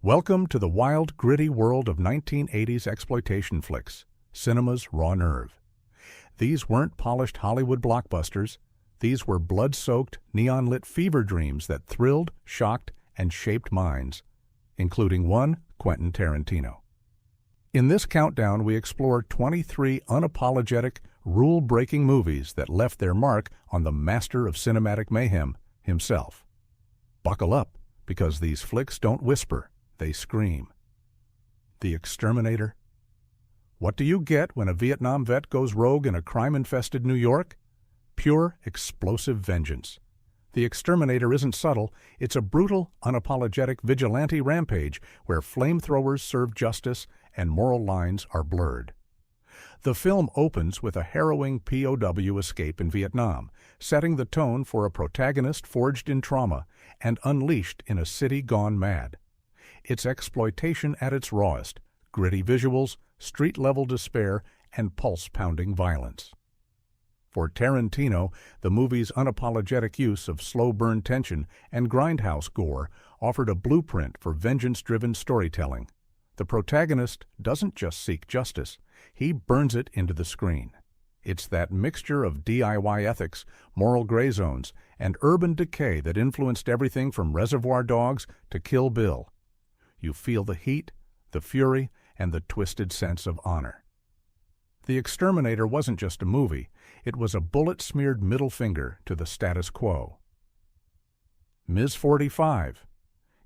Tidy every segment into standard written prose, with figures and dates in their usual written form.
Welcome to the wild, gritty world of 1980s exploitation flicks, cinema's raw nerve. These weren't polished Hollywood blockbusters. These were blood-soaked, neon-lit fever dreams that thrilled, shocked, and shaped minds, including one, Quentin Tarantino. In this countdown, we explore 23 unapologetic, rule-breaking movies that left their mark on the master of cinematic mayhem himself. Buckle up, because these flicks don't whisper, they scream. The Exterminator. What do you get when a Vietnam vet goes rogue in a crime-infested New York? Pure, explosive vengeance. The Exterminator isn't subtle, it's a brutal, unapologetic vigilante rampage where flamethrowers serve justice and moral lines are blurred. The film opens with a harrowing POW escape in Vietnam, setting the tone for a protagonist forged in trauma and unleashed in a city gone mad. It's exploitation at its rawest, gritty visuals, street-level despair, and pulse-pounding violence. For Tarantino, the movie's unapologetic use of slow-burn tension and grindhouse gore offered a blueprint for vengeance-driven storytelling. The protagonist doesn't just seek justice, he burns it into the screen. It's that mixture of DIY ethics, moral gray zones, and urban decay that influenced everything from Reservoir Dogs to Kill Bill. You feel the heat, the fury, and the twisted sense of honor. The Exterminator wasn't just a movie, it was a bullet-smeared middle finger to the status quo. Ms. 45.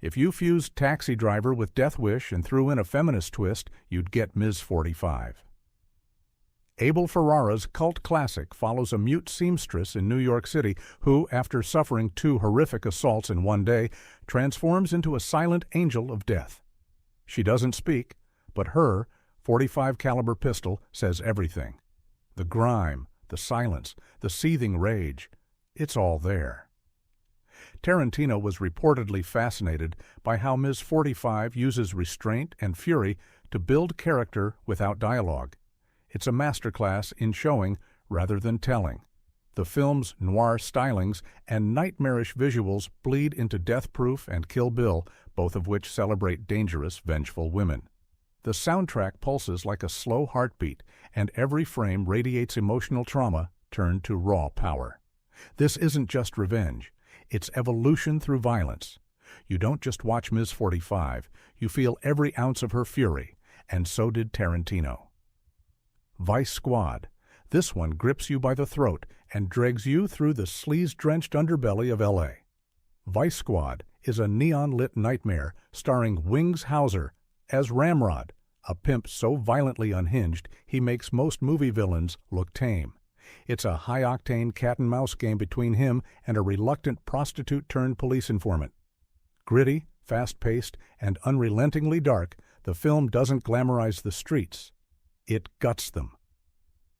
If you fused Taxi Driver with Death Wish and threw in a feminist twist, you'd get Ms. 45. Abel Ferrara's cult classic follows a mute seamstress in New York City who, after suffering 2 horrific assaults in one day, transforms into a silent angel of death. She doesn't speak, but her .45 caliber pistol says everything. The grime, the silence, the seething rage, it's all there. Tarantino was reportedly fascinated by how Ms. 45 uses restraint and fury to build character without dialogue. It's a masterclass in showing rather than telling. The film's noir stylings and nightmarish visuals bleed into Death Proof and Kill Bill, both of which celebrate dangerous, vengeful women. The soundtrack pulses like a slow heartbeat, and every frame radiates emotional trauma turned to raw power. This isn't just revenge, it's evolution through violence. You don't just watch Ms. 45, you feel every ounce of her fury, and so did Tarantino. Vice Squad. This one grips you by the throat and drags you through the sleaze-drenched underbelly of L.A. Vice Squad is a neon-lit nightmare starring Wings Hauser as Ramrod, a pimp so violently unhinged he makes most movie villains look tame. It's a high-octane cat-and-mouse game between him and a reluctant prostitute-turned-police informant. Gritty, fast-paced, and unrelentingly dark, the film doesn't glamorize the streets. It guts them.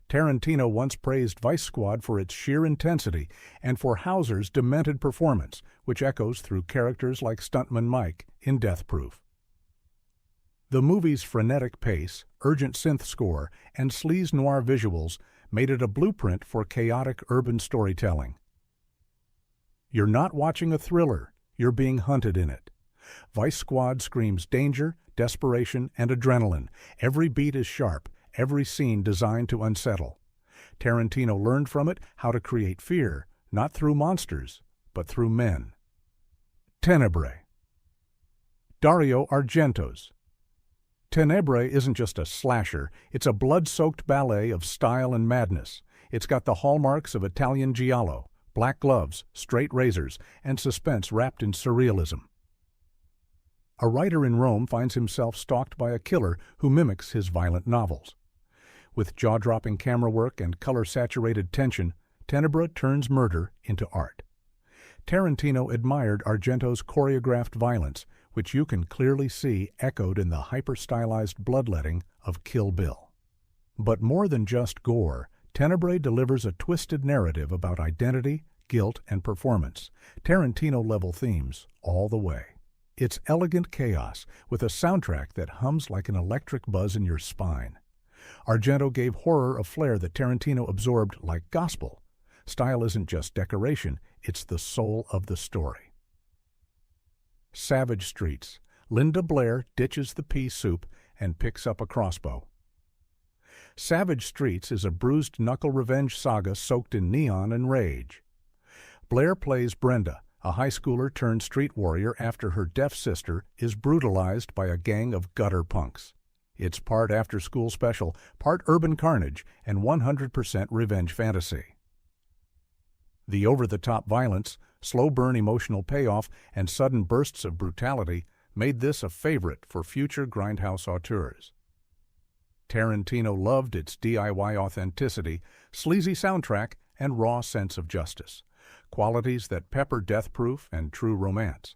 Tarantino once praised Vice Squad for its sheer intensity and for Hauser's demented performance, which echoes through characters like Stuntman Mike in Death Proof. The movie's frenetic pace, urgent synth score, and sleaze noir visuals made it a blueprint for chaotic urban storytelling. You're not watching a thriller, you're being hunted in it. Vice Squad screams danger, desperation, and adrenaline. Every beat is sharp, every scene designed to unsettle. Tarantino learned from it how to create fear, not through monsters, but through men. Tenebrae. Dario Argento's Tenebrae isn't just a slasher, it's a blood-soaked ballet of style and madness. It's got the hallmarks of Italian giallo, black gloves, straight razors, and suspense wrapped in surrealism. A writer in Rome finds himself stalked by a killer who mimics his violent novels. With jaw-dropping camera work and color-saturated tension, Tenebrae turns murder into art. Tarantino admired Argento's choreographed violence, which you can clearly see echoed in the hyper-stylized bloodletting of Kill Bill. But more than just gore, Tenebrae delivers a twisted narrative about identity, guilt, and performance, Tarantino-level themes all the way. It's elegant chaos, with a soundtrack that hums like an electric buzz in your spine. Argento gave horror a flair that Tarantino absorbed like gospel. Style isn't just decoration, it's the soul of the story. Savage streets, Linda Blair ditches the pea soup and picks up a crossbow. Savage Streets is a bruised-knuckle revenge saga soaked in neon and rage. Blair plays Brenda, a high schooler turned street warrior after her deaf sister is brutalized by a gang of gutter punks. It's part after-school special, part urban carnage, and 100% revenge fantasy. The over-the-top violence, slow-burn emotional payoff, and sudden bursts of brutality made this a favorite for future grindhouse auteurs. Tarantino loved its DIY authenticity, sleazy soundtrack, and raw sense of justice, qualities that pepper Death Proof and True Romance.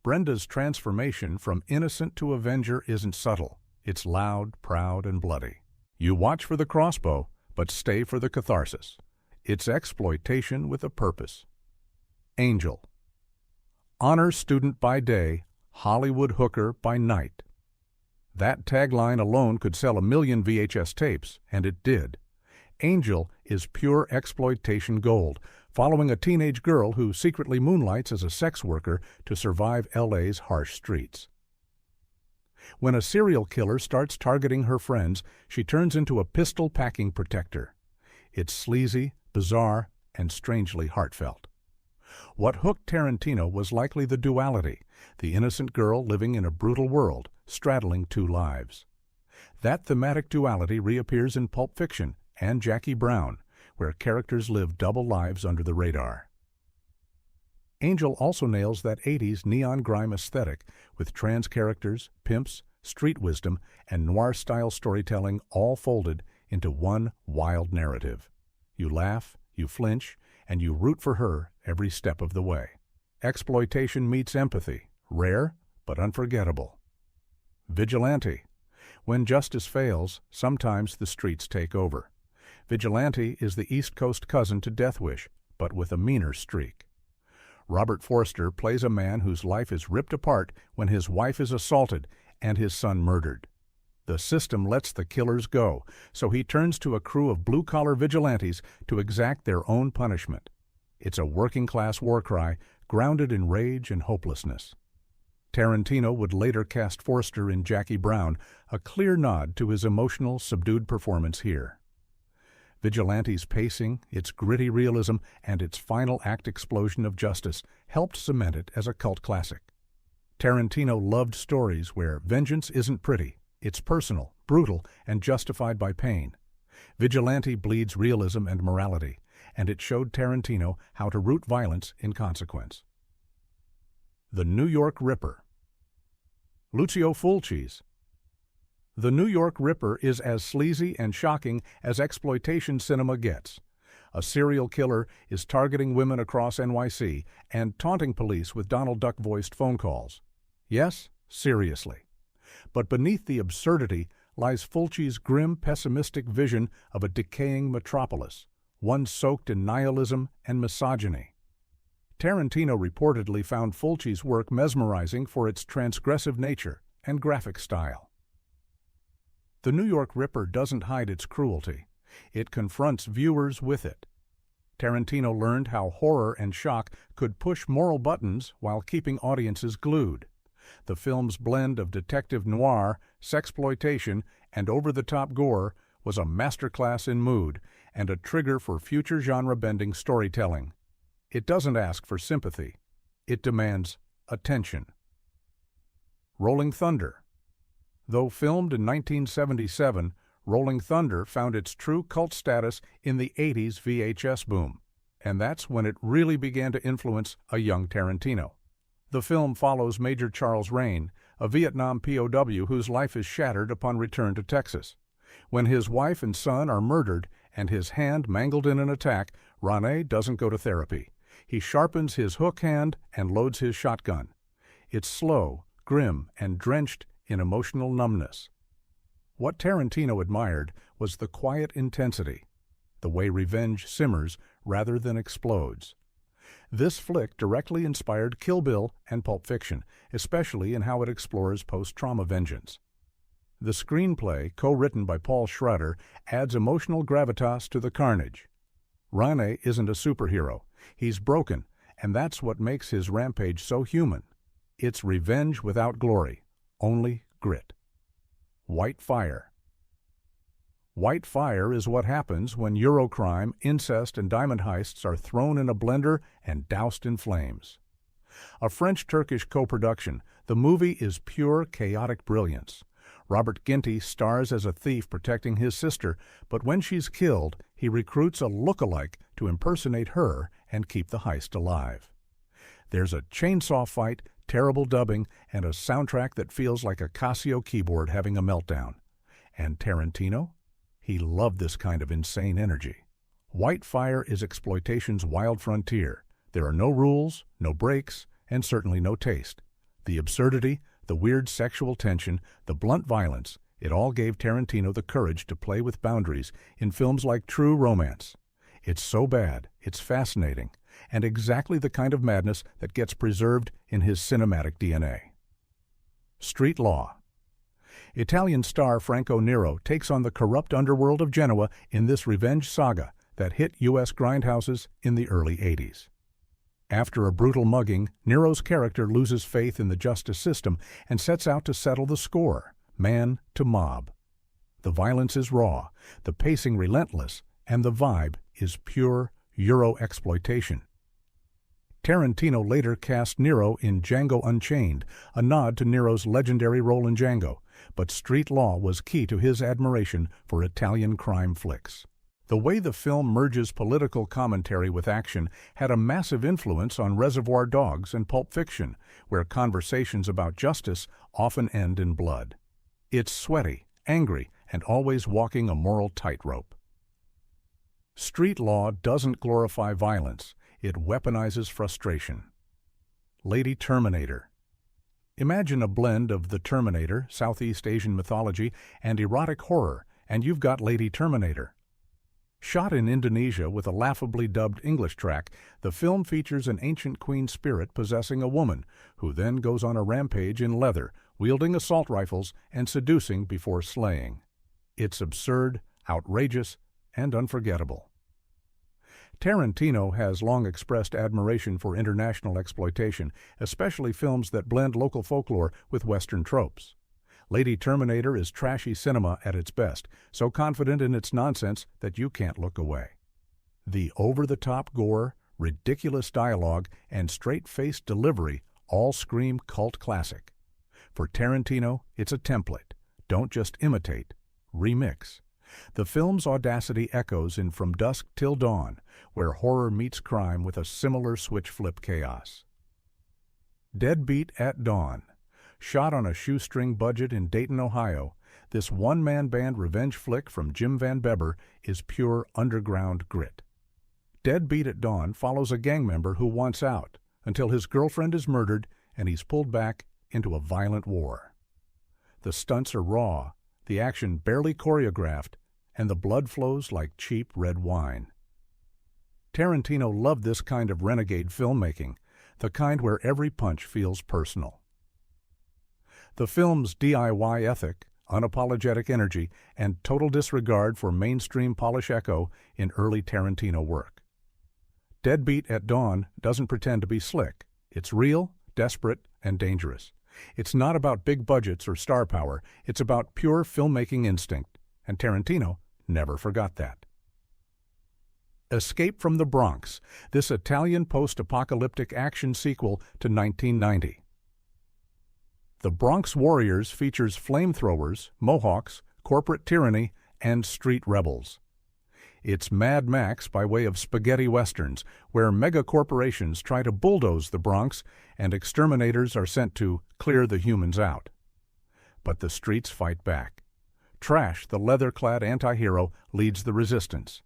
Brenda's transformation from innocent to avenger isn't subtle. It's loud, proud, and bloody. You watch for the crossbow, but stay for the catharsis. It's exploitation with a purpose. Angel. Honor student by day, Hollywood hooker by night. That tagline alone could sell 1 million VHS tapes, and it did. Angel is pure exploitation gold, following a teenage girl who secretly moonlights as a sex worker to survive LA's harsh streets. When a serial killer starts targeting her friends, she turns into a pistol-packing protector. It's sleazy, bizarre, and strangely heartfelt. What hooked Tarantino was likely the duality, the innocent girl living in a brutal world, straddling two lives. That thematic duality reappears in Pulp Fiction and Jackie Brown, where characters live double lives under the radar. Angel also nails that 80s neon grime aesthetic with trans characters, pimps, street wisdom, and noir-style storytelling all folded into one wild narrative. You laugh, you flinch, and you root for her every step of the way. Exploitation meets empathy, rare but unforgettable. Vigilante. When justice fails, sometimes the streets take over. Vigilante is the East Coast cousin to Death Wish, but with a meaner streak. Robert Forster plays a man whose life is ripped apart when his wife is assaulted and his son murdered. The system lets the killers go, so he turns to a crew of blue-collar vigilantes to exact their own punishment. It's a working-class war cry grounded in rage and hopelessness. Tarantino would later cast Forster in Jackie Brown, a clear nod to his emotional, subdued performance here. Vigilante's pacing, its gritty realism, and its final act explosion of justice helped cement it as a cult classic. Tarantino loved stories where vengeance isn't pretty, it's personal, brutal, and justified by pain. Vigilante bleeds realism and morality, and it showed Tarantino how to root violence in consequence. The New York Ripper. Lucio Fulci's. The New York Ripper is as sleazy and shocking as exploitation cinema gets. A serial killer is targeting women across NYC and taunting police with Donald Duck-voiced phone calls. Yes, seriously. But beneath the absurdity lies Fulci's grim, pessimistic vision of a decaying metropolis, one soaked in nihilism and misogyny. Tarantino reportedly found Fulci's work mesmerizing for its transgressive nature and graphic style. The New York Ripper doesn't hide its cruelty. It confronts viewers with it. Tarantino learned how horror and shock could push moral buttons while keeping audiences glued. The film's blend of detective noir, sexploitation, and over-the-top gore was a masterclass in mood and a trigger for future genre-bending storytelling. It doesn't ask for sympathy. It demands attention. Rolling Thunder. Though filmed in 1977, Rolling Thunder found its true cult status in the 80s VHS boom, and that's when it really began to influence a young Tarantino. The film follows Major Charles Rain, a Vietnam POW whose life is shattered upon return to Texas. When his wife and son are murdered and his hand mangled in an attack, Rane doesn't go to therapy. He sharpens his hook hand and loads his shotgun. It's slow, grim, and drenched in emotional numbness. What Tarantino admired was the quiet intensity, the way revenge simmers rather than explodes. This flick directly inspired Kill Bill and Pulp Fiction, especially in how it explores post-trauma vengeance. The screenplay, co-written by Paul Schrader, adds emotional gravitas to the carnage. Rane isn't a superhero. He's broken, and that's what makes his rampage so human. It's revenge without glory, only grit. White Fire. White fire is what happens when Eurocrime, incest, and diamond heists are thrown in a blender and doused in flames. A French-Turkish co-production, the movie is pure chaotic brilliance. Robert Ginty stars as a thief protecting his sister, but when she's killed, he recruits a look-alike to impersonate her and keep the heist alive. There's a chainsaw fight, terrible dubbing, and a soundtrack that feels like a Casio keyboard having a meltdown. And Tarantino? He loved this kind of insane energy. White Fire is exploitation's wild frontier. There are no rules, no breaks, and certainly no taste. The absurdity, the weird sexual tension, the blunt violence, it all gave Tarantino the courage to play with boundaries in films like True Romance. It's so bad, it's fascinating, and exactly the kind of madness that gets preserved in his cinematic DNA. Street Law. Italian star Franco Nero takes on the corrupt underworld of Genoa in this revenge saga that hit U.S. grindhouses in the early 80s. After a brutal mugging, Nero's character loses faith in the justice system and sets out to settle the score, man to mob. The violence is raw, the pacing relentless, and the vibe is pure Euro-exploitation. Tarantino later cast Nero in Django Unchained, a nod to Nero's legendary role in Django, but Street Law was key to his admiration for Italian crime flicks. The way the film merges political commentary with action had a massive influence on Reservoir Dogs and Pulp Fiction, where conversations about justice often end in blood. It's sweaty, angry, and always walking a moral tightrope. Street Law doesn't glorify violence, it weaponizes frustration. Lady Terminator. Imagine a blend of the Terminator, Southeast Asian mythology, and erotic horror, and you've got Lady Terminator. Shot in Indonesia with a laughably dubbed English track, the film features an ancient queen spirit possessing a woman, who then goes on a rampage in leather, wielding assault rifles and seducing before slaying. It's absurd, outrageous, and unforgettable. Tarantino has long expressed admiration for international exploitation, especially films that blend local folklore with Western tropes. Lady Terminator is trashy cinema at its best, so confident in its nonsense that you can't look away. The over-the-top gore, ridiculous dialogue, and straight-faced delivery all scream cult classic. For Tarantino, it's a template. Don't just imitate, remix. The film's audacity echoes in From Dusk Till Dawn, where horror meets crime with a similar switch-flip chaos. Deadbeat at Dawn. Shot on a shoestring budget in Dayton, Ohio, this one-man band revenge flick from Jim Van Bebber is pure underground grit. Deadbeat at Dawn follows a gang member who wants out until his girlfriend is murdered and he's pulled back into a violent war. The stunts are raw, the action barely choreographed, and the blood flows like cheap red wine. Tarantino loved this kind of renegade filmmaking, the kind where every punch feels personal. The film's DIY ethic, unapologetic energy, and total disregard for mainstream polish echo in early Tarantino work. Deadbeat at Dawn doesn't pretend to be slick. It's real, desperate, and dangerous. It's not about big budgets or star power. It's about pure filmmaking instinct, and Tarantino never forgot that. Escape from the Bronx, this Italian post-apocalyptic action sequel to 1990. The Bronx Warriors features flamethrowers, mohawks, corporate tyranny, and street rebels. It's Mad Max by way of spaghetti westerns, where mega-corporations try to bulldoze the Bronx and exterminators are sent to clear the humans out. But the streets fight back. Trash, the leather-clad anti-hero, leads the resistance.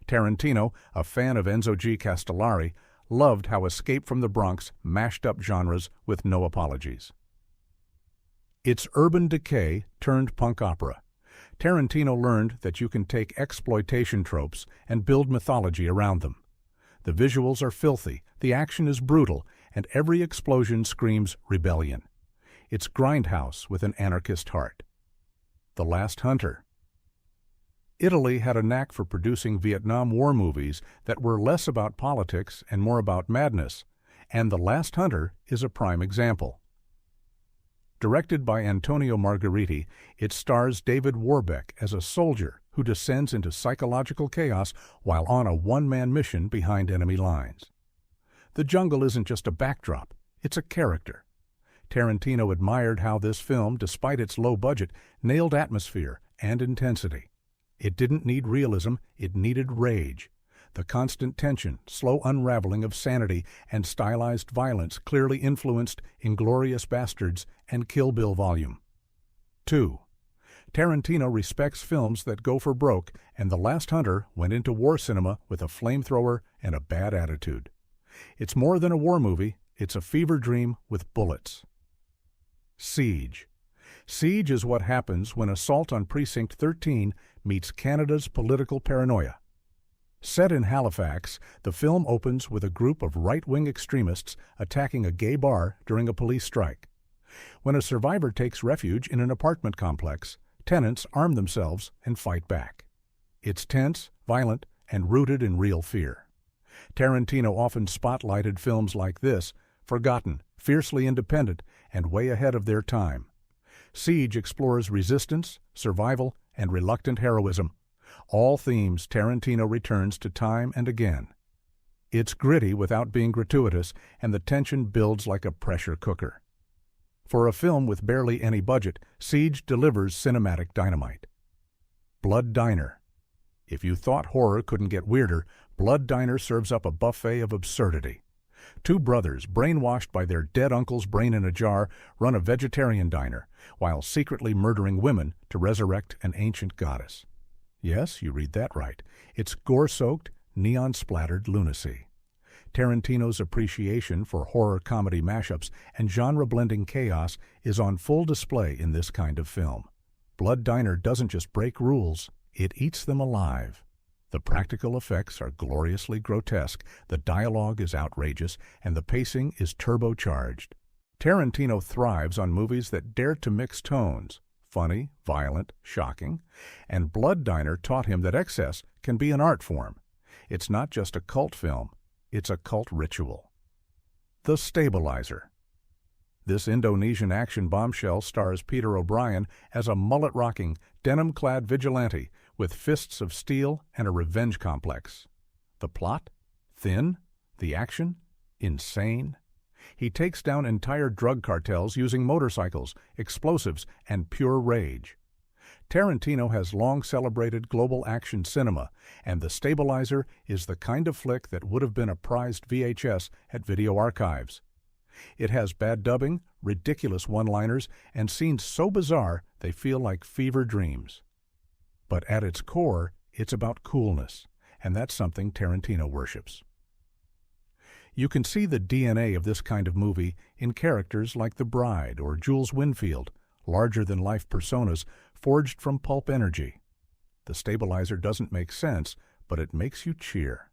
Tarantino, a fan of Enzo G. Castellari, loved how Escape from the Bronx mashed up genres with no apologies. It's urban decay turned punk opera. Tarantino learned that you can take exploitation tropes and build mythology around them. The visuals are filthy, the action is brutal, and every explosion screams rebellion. It's grindhouse with an anarchist heart. The Last Hunter. Italy had a knack for producing Vietnam War movies that were less about politics and more about madness, and The Last Hunter is a prime example. Directed by Antonio Margheriti, it stars David Warbeck as a soldier who descends into psychological chaos while on a one-man mission behind enemy lines. The jungle isn't just a backdrop, it's a character. Tarantino admired how this film, despite its low budget, nailed atmosphere and intensity. It didn't need realism, it needed rage. The constant tension, slow unraveling of sanity, and stylized violence clearly influenced Inglourious Basterds and Kill Bill Volume 2. Tarantino respects films that go for broke, and The Last Hunter went into war cinema with a flamethrower and a bad attitude. It's more than a war movie, it's a fever dream with bullets. Siege. Siege is what happens when Assault on Precinct 13 meets Canada's political paranoia. Set in Halifax, the film opens with a group of right-wing extremists attacking a gay bar during a police strike. When a survivor takes refuge in an apartment complex, tenants arm themselves and fight back. It's tense, violent, and rooted in real fear. Tarantino often spotlighted films like this, forgotten, fiercely independent, and way ahead of their time. Siege explores resistance, survival, and reluctant heroism, all themes Tarantino returns to time and again. It's gritty without being gratuitous, and the tension builds like a pressure cooker. For a film with barely any budget, Siege delivers cinematic dynamite. Blood Diner. If you thought horror couldn't get weirder, Blood Diner serves up a buffet of absurdity. Two brothers, brainwashed by their dead uncle's brain in a jar, run a vegetarian diner, while secretly murdering women to resurrect an ancient goddess. Yes, you read that right. It's gore-soaked, neon-splattered lunacy. Tarantino's appreciation for horror-comedy mashups and genre-blending chaos is on full display in this kind of film. Blood Diner doesn't just break rules, it eats them alive. The practical effects are gloriously grotesque, the dialogue is outrageous, and the pacing is turbocharged. Tarantino thrives on movies that dare to mix tones, funny, violent, shocking, and Blood Diner taught him that excess can be an art form. It's not just a cult film, it's a cult ritual. The Stabilizer. This Indonesian action bombshell stars Peter O'Brien as a mullet-rocking, denim-clad vigilante with fists of steel and a revenge complex. The plot? Thin. The action? Insane. He takes down entire drug cartels using motorcycles, explosives, and pure rage. Tarantino has long celebrated global action cinema, and The Stabilizer is the kind of flick that would have been a prized VHS at video archives. It has bad dubbing, ridiculous one-liners, and scenes so bizarre they feel like fever dreams. But at its core, it's about coolness, and that's something Tarantino worships. You can see the DNA of this kind of movie in characters like The Bride or Jules Winfield, larger-than-life personas forged from pulp energy. The Stabilizer doesn't make sense, but it makes you cheer.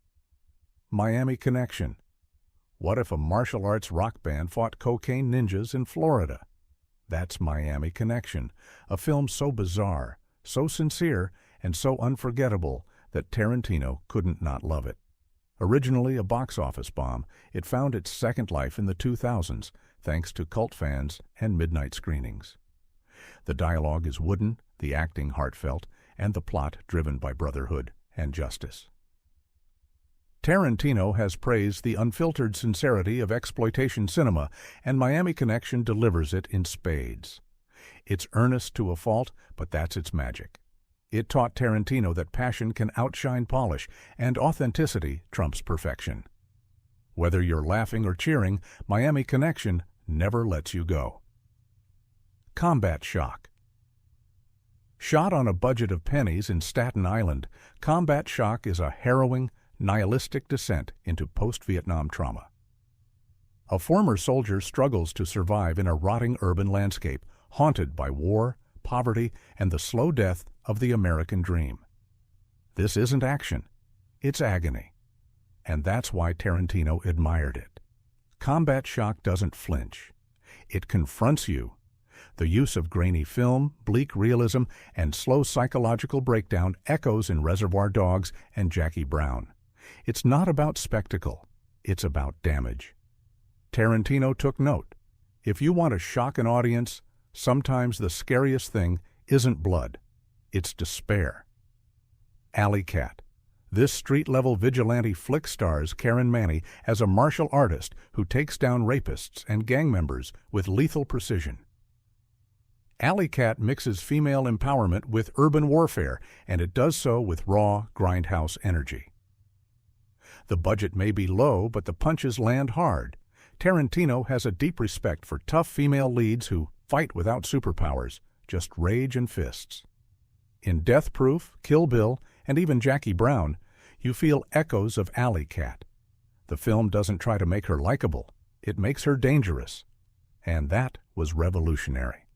Miami Connection. What if a martial arts rock band fought cocaine ninjas in Florida? That's Miami Connection, a film so bizarre, so sincere, and so unforgettable that Tarantino couldn't not love it. Originally a box office bomb, it found its second life in the 2000s, thanks to cult fans and midnight screenings. The dialogue is wooden, the acting heartfelt, and the plot driven by brotherhood and justice. Tarantino has praised the unfiltered sincerity of exploitation cinema, and Miami Connection delivers it in spades. It's earnest to a fault, but that's its magic. It taught Tarantino that passion can outshine polish, and authenticity trumps perfection. Whether you're laughing or cheering, Miami Connection never lets you go. Combat Shock. Shot on a budget of pennies in Staten Island, Combat Shock is a harrowing, nihilistic descent into post-Vietnam trauma. A former soldier struggles to survive in a rotting urban landscape, haunted by war, poverty, and the slow death of the American dream. This isn't action, it's agony. And that's why Tarantino admired it. Combat Shock doesn't flinch. It confronts you. The use of grainy film, bleak realism, and slow psychological breakdown echoes in Reservoir Dogs and Jackie Brown. It's not about spectacle, it's about damage. Tarantino took note. If you want to shock an audience, sometimes the scariest thing isn't blood, it's despair. Alleycat. This street-level vigilante flick stars Karen Manny as a martial artist who takes down rapists and gang members with lethal precision. Alleycat mixes female empowerment with urban warfare, and it does so with raw, grindhouse energy. The budget may be low, but the punches land hard. Tarantino has a deep respect for tough female leads who fight without superpowers, just rage and fists. In Death Proof, Kill Bill, and even Jackie Brown, you feel echoes of Alleycat. The film doesn't try to make her likable, it makes her dangerous. And that was revolutionary.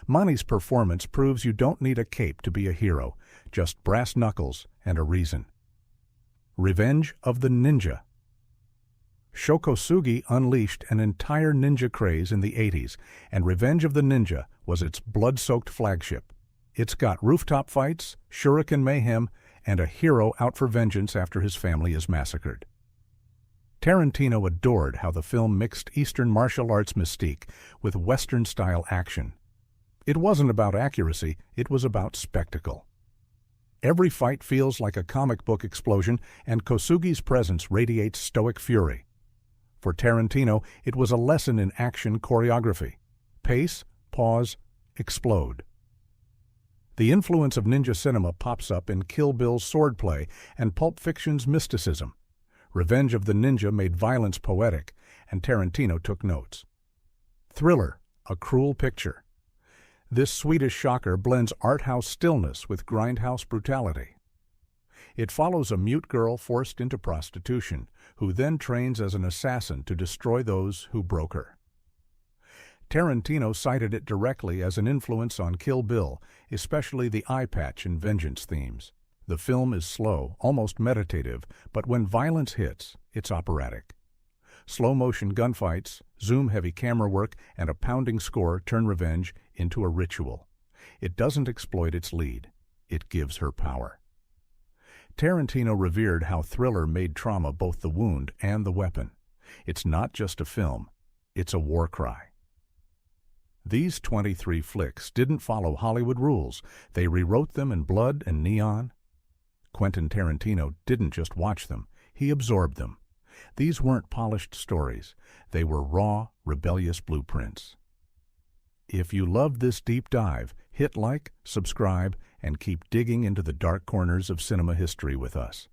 Monty's performance proves you don't need a cape to be a hero, just brass knuckles and a reason. Revenge of the Ninja. Shokosugi unleashed an entire ninja craze in the 80s, and Revenge of the Ninja was its blood-soaked flagship. It's got rooftop fights, shuriken mayhem, and a hero out for vengeance after his family is massacred. Tarantino adored how the film mixed Eastern martial arts mystique with Western-style action. It wasn't about accuracy, it was about spectacle. Every fight feels like a comic book explosion, and Kosugi's presence radiates stoic fury. For Tarantino, it was a lesson in action choreography. Pace, pause, explode. The influence of ninja cinema pops up in Kill Bill's swordplay and Pulp Fiction's mysticism. Revenge of the Ninja made violence poetic, and Tarantino took notes. Thriller, A Cruel Picture. This Swedish shocker blends art house stillness with grindhouse brutality. It follows a mute girl forced into prostitution, who then trains as an assassin to destroy those who broke her. Tarantino cited it directly as an influence on Kill Bill, especially the eye patch and vengeance themes. The film is slow, almost meditative, but when violence hits, it's operatic. Slow-motion gunfights, zoom-heavy camera work, and a pounding score turn revenge into a ritual. It doesn't exploit its lead. It gives her power. Tarantino revered how Thriller made trauma both the wound and the weapon. It's not just a film. It's a war cry. These 23 flicks didn't follow Hollywood rules. They rewrote them in blood and neon. Quentin Tarantino didn't just watch them. He absorbed them. These weren't polished stories. They were raw, rebellious blueprints. If you loved this deep dive, hit like, subscribe, and keep digging into the dark corners of cinema history with us.